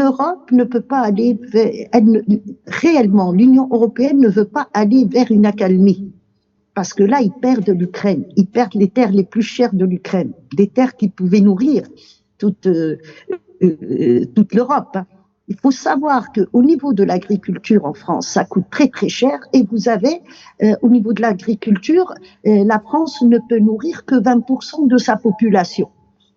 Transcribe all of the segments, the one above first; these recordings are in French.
l'Europe ne peut pas aller réellement, l'Union européenne ne veut pas aller vers une accalmie. Parce que là, ils perdent l'Ukraine, ils perdent les terres les plus chères de l'Ukraine, des terres qui pouvaient nourrir toute l'Europe. Il faut savoir qu'au niveau de l'agriculture en France, ça coûte très très cher et vous avez, au niveau de l'agriculture, la France ne peut nourrir que 20% de sa population.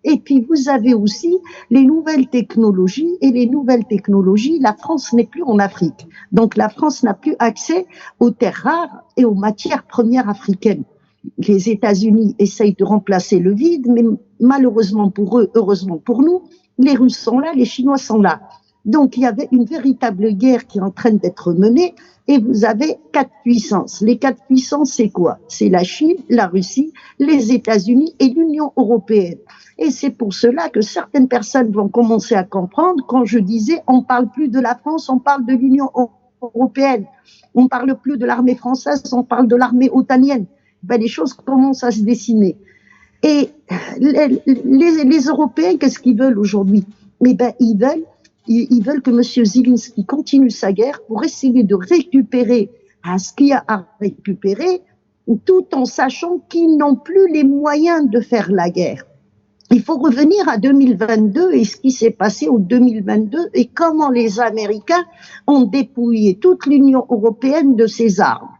Et puis vous avez aussi les nouvelles technologies, et les nouvelles technologies, la France n'est plus en Afrique. Donc la France n'a plus accès aux terres rares et aux matières premières africaines. Les États-Unis essayent de remplacer le vide, mais malheureusement pour eux, heureusement pour nous, les Russes sont là, les Chinois sont là. Donc il y avait une véritable guerre qui est en train d'être menée, et vous avez 4 puissances. Les 4 puissances, c'est quoi? C'est la Chine, la Russie, les États-Unis et l'Union européenne. Et c'est pour cela que certaines personnes vont commencer à comprendre quand je disais on parle plus de la France, on parle de l'Union européenne. On parle plus de l'armée française, on parle de l'armée otanienne. Ben, les choses commencent à se dessiner. Et les Européens, qu'est-ce qu'ils veulent aujourd'hui? Eh ben, ils veulent que M. Zelensky continue sa guerre pour essayer de récupérer ce qu'il y a à récupérer, tout en sachant qu'ils n'ont plus les moyens de faire la guerre. Il faut revenir à 2022 et ce qui s'est passé en 2022 et comment les Américains ont dépouillé toute l'Union européenne de ses armes.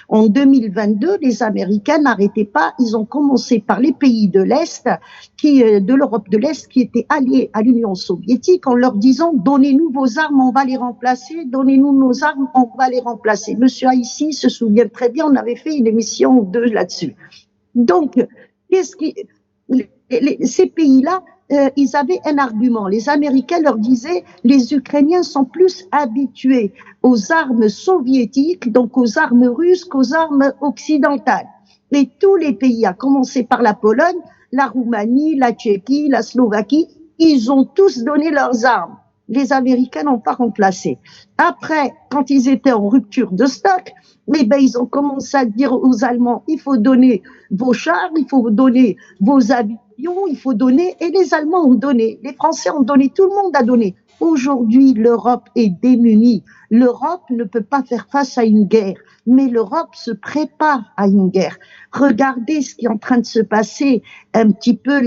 En 2022, les Américains n'arrêtaient pas, ils ont commencé par les pays de l'Est, de l'Europe de l'Est, qui étaient alliés à l'Union soviétique, en leur disant « Donnez-nous vos armes, on va les remplacer, donnez-nous nos armes, on va les remplacer ». Monsieur Haïssi se souvient très bien, on avait fait une émission ou 2 là-dessus. Donc, ces pays-là, ils avaient un argument. Les Américains leur disaient les Ukrainiens sont plus habitués aux armes soviétiques, donc aux armes russes, qu'aux armes occidentales. Et tous les pays, à commencer par la Pologne, la Roumanie, la Tchéquie, la Slovaquie, ils ont tous donné leurs armes. Les Américains n'ont pas remplacé. Après, quand ils étaient en rupture de stock, ils ont commencé à dire aux Allemands, il faut donner vos chars, il faut donner vos avions, il faut donner, et les Allemands ont donné, les Français ont donné, tout le monde a donné. Aujourd'hui, l'Europe est démunie. L'Europe ne peut pas faire face à une guerre, mais l'Europe se prépare à une guerre. Regardez ce qui est en train de se passer un petit peu.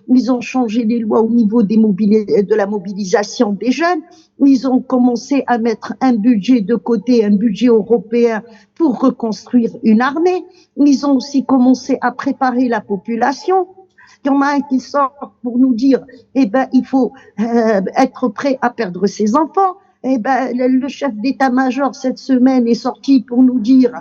Ils ont changé les lois au niveau de la mobilisation des jeunes. Ils ont commencé à mettre un budget de côté, un budget européen pour reconstruire une armée. Ils ont aussi commencé à préparer la population. Il y en a un qui sort pour nous dire, il faut être prêt à perdre ses enfants. Le chef d'état-major cette semaine est sorti pour nous dire,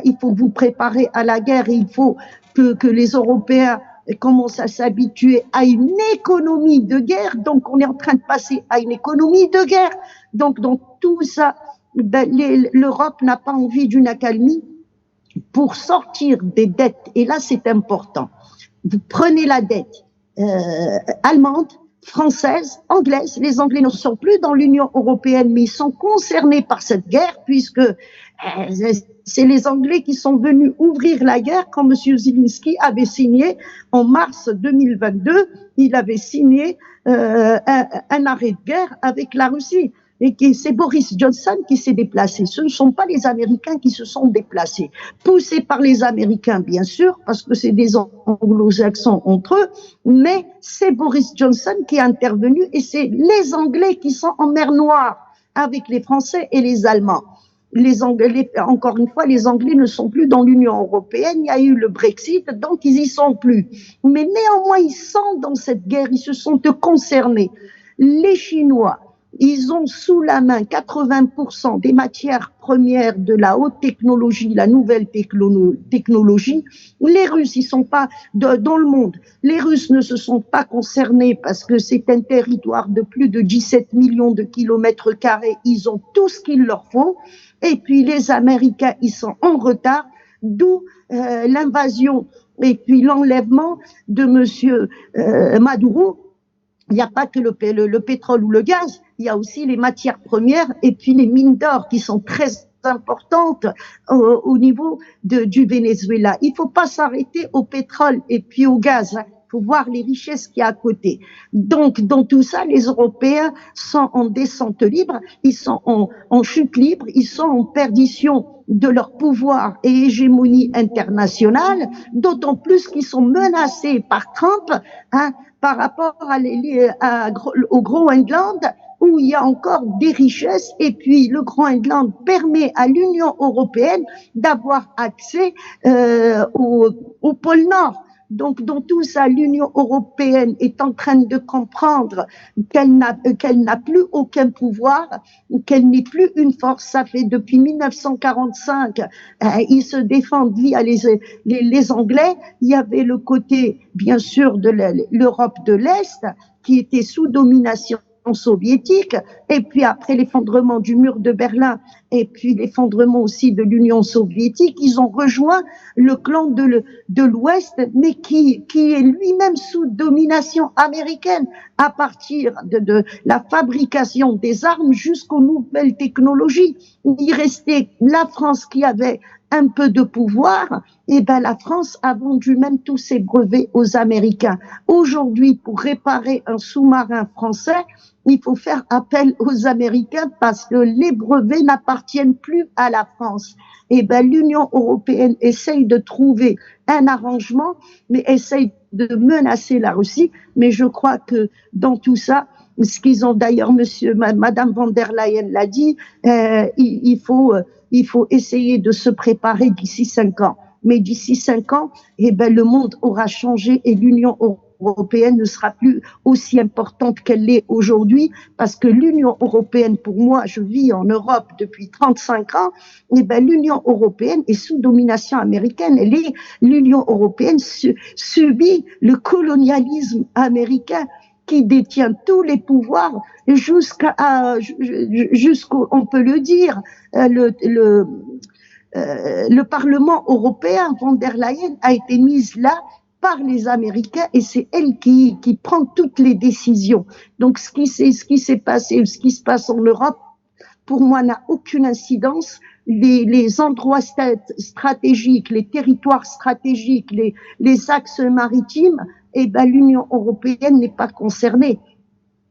il faut vous préparer à la guerre et il faut que les Européens commencent à s'habituer à une économie de guerre. Donc, on est en train de passer à une économie de guerre. Donc, dans tout ça, l'Europe n'a pas envie d'une accalmie pour sortir des dettes. Et là, c'est important. Vous prenez la dette allemande, française, anglaise. Les Anglais ne sont plus dans l'Union européenne, mais ils sont concernés par cette guerre puisque c'est les Anglais qui sont venus ouvrir la guerre quand M. Zelensky avait signé en mars 2022, il avait signé un arrêt de guerre avec la Russie. Et c'est Boris Johnson qui s'est déplacé. Ce ne sont pas les Américains qui se sont déplacés. Poussés par les Américains, bien sûr, parce que c'est des anglo-saxons entre eux, mais c'est Boris Johnson qui est intervenu et c'est les Anglais qui sont en mer Noire avec les Français et les Allemands. Les Anglais, encore une fois, les Anglais ne sont plus dans l'Union européenne, il y a eu le Brexit, donc ils y sont plus. Mais néanmoins, ils sont dans cette guerre, ils se sont concernés. Les Chinois, ils ont sous la main 80% des matières premières de la haute technologie, la nouvelle technologie. Les Russes, ils sont pas dans le monde. Les Russes ne se sont pas concernés parce que c'est un territoire de plus de 17 millions de kilomètres carrés. Ils ont tout ce qu'il leur faut. Et puis les Américains, ils sont en retard, d'où l'invasion et puis l'enlèvement de Monsieur Maduro. Il n'y a pas que le pétrole ou le gaz, il y a aussi les matières premières et puis les mines d'or qui sont très importantes au niveau du Venezuela. Il ne faut pas s'arrêter au pétrole et puis au gaz. faut voir les richesses qu'il y a à côté. Donc, dans tout ça, les Européens sont en descente libre, ils sont en chute libre, ils sont en perdition de leur pouvoir et hégémonie internationale, d'autant plus qu'ils sont menacés par Trump, hein, par rapport au Groenland, où il y a encore des richesses, et puis le Groenland permet à l'Union européenne d'avoir accès au pôle Nord. Donc, dans tout ça, l'Union européenne est en train de comprendre qu'elle n'a plus aucun pouvoir, qu'elle n'est plus une force. Ça fait depuis 1945, ils se défendent via les Anglais. Il y avait le côté, bien sûr, de l'Europe de l'Est, qui était sous domination soviétique, et puis après l'effondrement du mur de Berlin, et puis l'effondrement aussi de l'Union soviétique, ils ont rejoint le clan de l'Ouest, mais qui est lui-même sous domination américaine, à partir de la fabrication des armes jusqu'aux nouvelles technologies. Il restait la France qui avait un peu de pouvoir, et ben la France a vendu même tous ses brevets aux Américains. Aujourd'hui, pour réparer un sous-marin français, il faut faire appel aux Américains parce que les brevets n'appartiennent plus à la France. Et ben l'Union européenne essaye de trouver un arrangement, mais essaye de menacer la Russie. Mais je crois que dans tout ça, ce qu'ils ont d'ailleurs, Madame von der Leyen l'a dit, il faut essayer de se préparer d'ici 5 ans. Mais d'ici 5 ans, eh ben, le monde aura changé et l'Union européenne ne sera plus aussi importante qu'elle l'est aujourd'hui, parce que l'Union européenne, pour moi, je vis en Europe depuis 35 ans, eh ben, l'Union européenne est sous domination américaine. L'Union européenne subit le colonialisme américain, qui détient tous les pouvoirs jusqu'au, on peut le dire, le Parlement européen, von der Leyen a été mise là par les Américains et c'est elle qui prend toutes les décisions. Donc ce qui s'est passé, ce qui se passe en Europe, pour moi, n'a aucune incidence. Les endroits stratégiques, les territoires stratégiques, les axes maritimes, eh ben, l'Union européenne n'est pas concernée.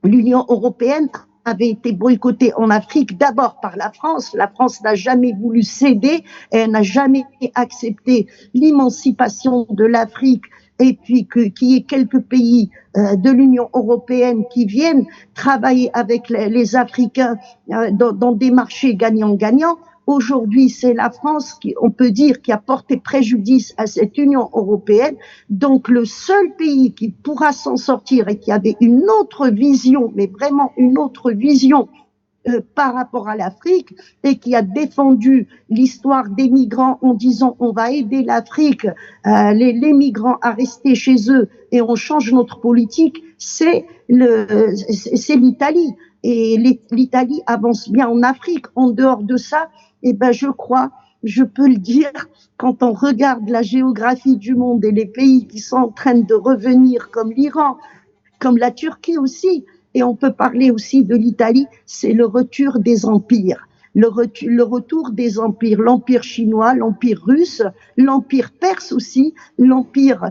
L'Union européenne avait été boycottée en Afrique d'abord par la France. La France n'a jamais voulu céder, elle n'a jamais accepté l'émancipation de l'Afrique, et puis qu'il y ait quelques pays de l'Union européenne qui viennent travailler avec les Africains dans des marchés gagnant-gagnant. Aujourd'hui, c'est la France qui, on peut dire, qui a porté préjudice à cette Union européenne. Donc, le seul pays qui pourra s'en sortir et qui avait une autre vision, mais vraiment une autre vision par rapport à l'Afrique, et qui a défendu l'histoire des migrants en disant on va aider l'Afrique, les migrants à rester chez eux et on change notre politique, c'est l'Italie. Et l'Italie avance bien en Afrique. En dehors de ça, eh ben, je crois, je peux le dire, quand on regarde la géographie du monde et les pays qui sont en train de revenir, comme l'Iran, comme la Turquie aussi, et on peut parler aussi de l'Italie, c'est le retour des empires. Le retour des empires, l'empire chinois, l'empire russe, l'empire perse aussi, l'empire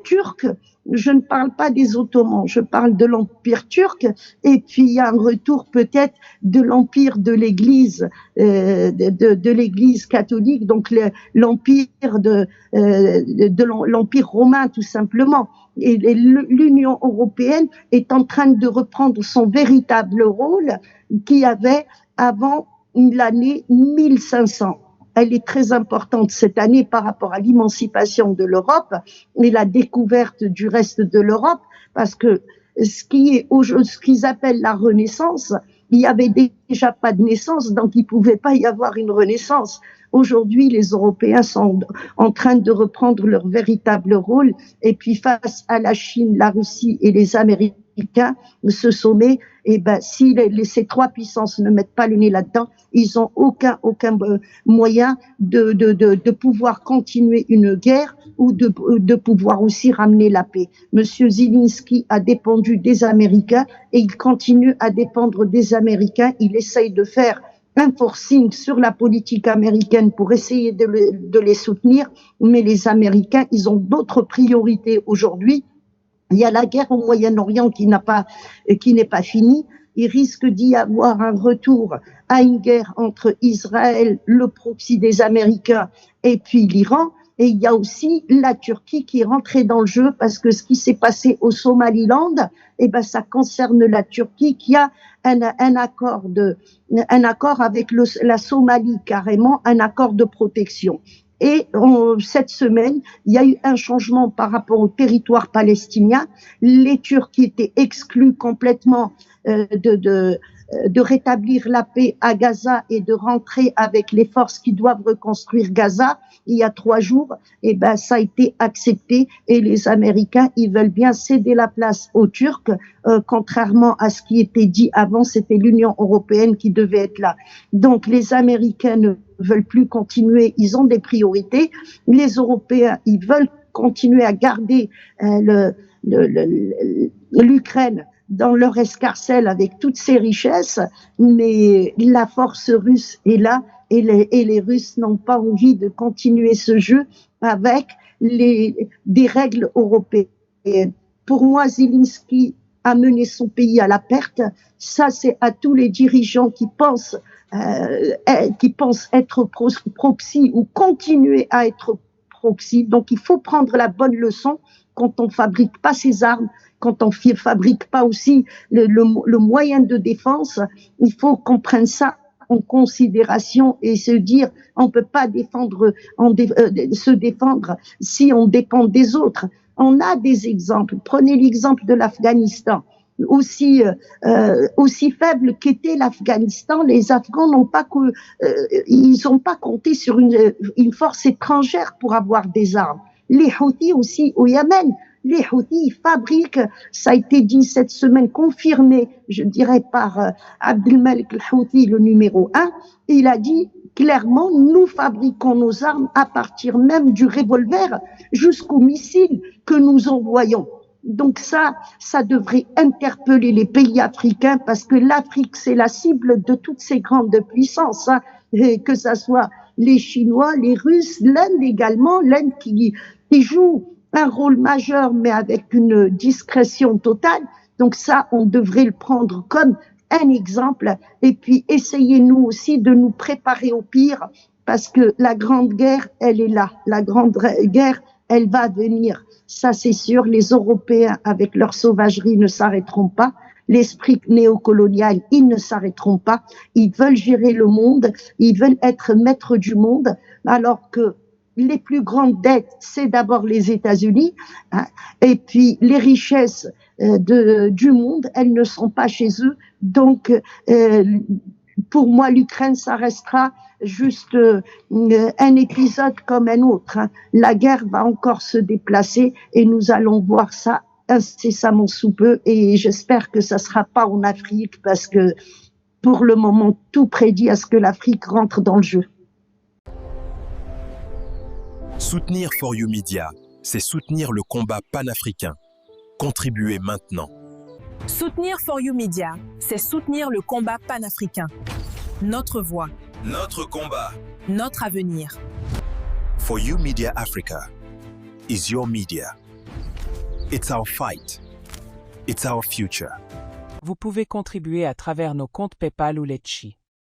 turc. Je ne parle pas des Ottomans, je parle de l'empire turc, et puis il y a un retour peut-être de l'empire de l'Église, de l'Église catholique, donc l'empire de l'empire romain tout simplement. Et l'Union européenne est en train de reprendre son véritable rôle qu'il avait avant l'année 1500. Elle est très importante cette année par rapport à l'émancipation de l'Europe et la découverte du reste de l'Europe, parce que ce qu'ils appellent la Renaissance, il n'y avait déjà pas de naissance, donc il ne pouvait pas y avoir une Renaissance. Aujourd'hui, les Européens sont en train de reprendre leur véritable rôle, et puis face à la Chine, la Russie et les Américains, ce sommet, eh ben, si ces trois puissances ne mettent pas le nez là-dedans, ils ont aucun moyen de pouvoir continuer une guerre ou de pouvoir aussi ramener la paix. Monsieur Zelensky a dépendu des Américains et il continue à dépendre des Américains. Il essaye de faire un forcing sur la politique américaine pour essayer de les soutenir, mais les Américains, ils ont d'autres priorités aujourd'hui. Il y a la guerre au Moyen-Orient qui n'est pas finie. Il risque d'y avoir un retour à une guerre entre Israël, le proxy des Américains, et puis l'Iran. Et il y a aussi la Turquie qui est rentrée dans le jeu parce que ce qui s'est passé au Somaliland, ça concerne la Turquie qui a un accord avec la Somalie carrément, un accord de protection. Et cette semaine, il y a eu un changement par rapport au territoire palestinien. Les Turcs qui étaient exclus complètement de rétablir la paix à Gaza et de rentrer avec les forces qui doivent reconstruire Gaza, il y a 3 jours, ça a été accepté et les Américains, ils veulent bien céder la place aux Turcs, contrairement à ce qui était dit avant, c'était l'Union européenne qui devait être là. Donc les Américains ne veulent plus continuer, ils ont des priorités. Les Européens, ils veulent continuer à garder l'Ukraine dans leur escarcelle avec toutes ses richesses, mais la force russe est là et les Russes n'ont pas envie de continuer ce jeu avec des règles européennes. Pour moi, Zelensky a mené son pays à la perte. Ça, c'est à tous les dirigeants qui pensent être proxy ou continuer à être proxy. Donc, il faut prendre la bonne leçon quand on fabrique pas ses armes, quand on fabrique pas aussi le moyen de défense. Il faut qu'on prenne ça en considération et se dire on peut pas se défendre si on dépend des autres. On a des exemples. Prenez l'exemple de l'Afghanistan. Aussi faible qu'était l'Afghanistan, les Afghans ils n'ont pas compté sur une force étrangère pour avoir des armes. Les Houthis aussi au Yémen, les Houthis fabriquent, ça a été dit cette semaine, confirmé, je dirais par Abdelmalek al-Houthi, le numéro 1, il a dit clairement, nous fabriquons nos armes à partir même du revolver jusqu'aux missiles que nous envoyons. Donc ça devrait interpeller les pays africains parce que l'Afrique, c'est la cible de toutes ces grandes puissances, que ça soit les Chinois, les Russes, l'Inde également, l'Inde qui joue un rôle majeur mais avec une discrétion totale. Donc ça, on devrait le prendre comme un exemple et puis essayer nous aussi de nous préparer au pire parce que la grande guerre, elle est là. La grande guerre, elle va venir. Ça, c'est sûr. Les Européens, avec leur sauvagerie, ne s'arrêteront pas. L'esprit néocolonial, ils ne s'arrêteront pas. Ils veulent gérer le monde. Ils veulent être maîtres du monde, alors que les plus grandes dettes, c'est d'abord les États-Unis, et puis les richesses du monde, elles ne sont pas chez eux. Donc, pour moi, l'Ukraine, ça restera juste un épisode comme un autre. La guerre va encore se déplacer et nous allons voir ça incessamment sous peu. Et j'espère que ça sera pas en Afrique parce que pour le moment, tout prédit à ce que l'Afrique rentre dans le jeu. Soutenir For You Media, c'est soutenir le combat panafricain. Contribuez maintenant. Soutenir For You Media, c'est soutenir le combat panafricain. Notre voix. Notre combat. Notre avenir. For You Media Africa is your media. It's our fight. It's our future. Vous pouvez contribuer à travers nos comptes PayPal ou Litchi.